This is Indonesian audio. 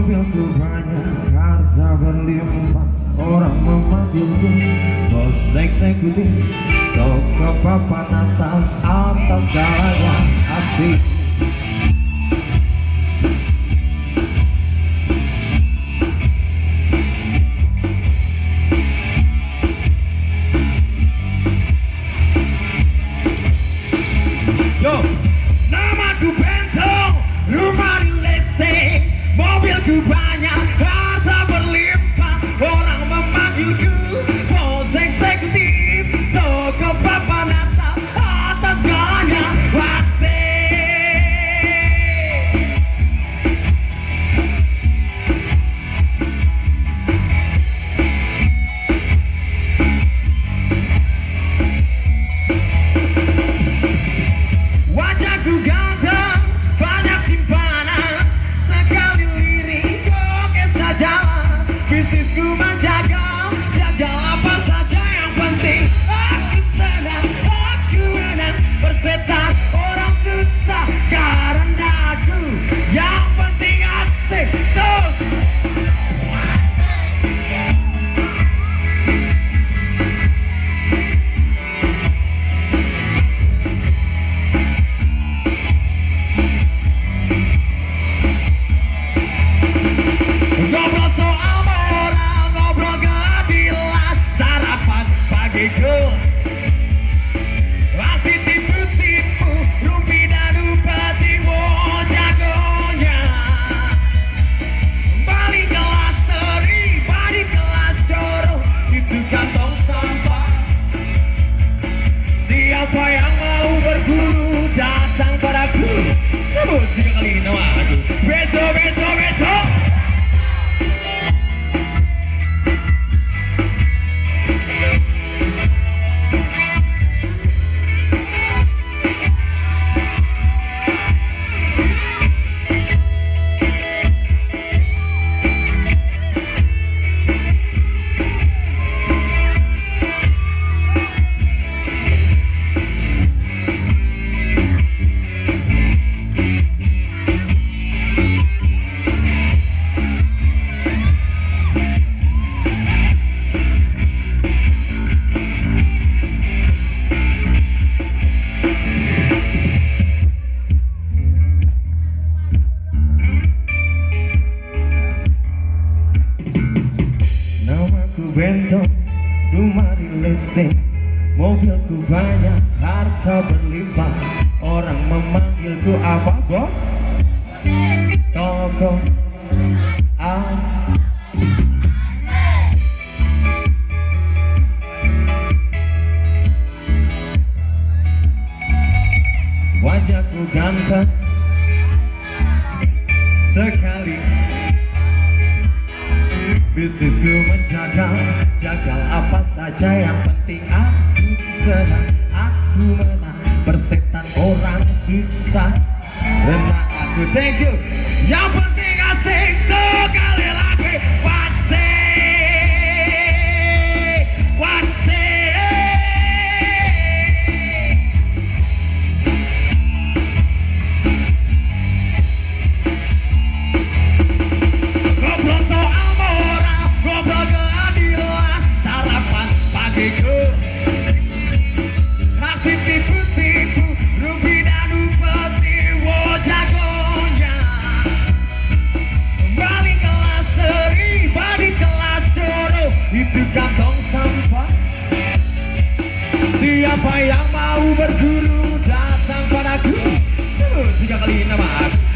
Mobilku banyak, harta berlimpah, orang memanggilku bos eksekutif. Toko papan atas galanya asik. Yo, namaku Bento, rumah di listrik, mobilku banyak, harta berlimpah, orang memanggilku bos eksekutif. Toko papan atas galanya asik. Wajahku ganteng, banyak simpanan, sekali lirik oke sajalah. Bisnisku menjaga apa saja yang penting. Aku senang, aku menang, persetan orang susah karena aku yang penting asik. So ngobrol soal moral, ngobrol keadilan, sarapan pagiku masih tipu-tipu, rumpi dan upeti, wow jagonya. Balik kelas seri, balik kelas coro, itu kantong sampah. Siapa yang mau berguru datang padaku, sebut 3 kali nama aku. Beto, beto, beto. Namaku Bento, rumah di listrik, mobilku banyak, harta berlimpah, orang memanggilku apa bos? Toko wajahku ganteng, sekali bisnisku menjaga apa saja yang penting. Aku senang, aku menang, persetan orang susah renang aku. Thank you. Yang penting asik, sekali lagi wasik, wasik. Ngobrol soal moral, ngobrol keadilan, sarapan pagiku masih tipu-tipu, rumpi dan upeti, wow jagonya. Balik kelas seri, balik kelas coro, itu kantong sampah. Siapa yang mau berguru datang padaku, sebut 3 kali nama aku.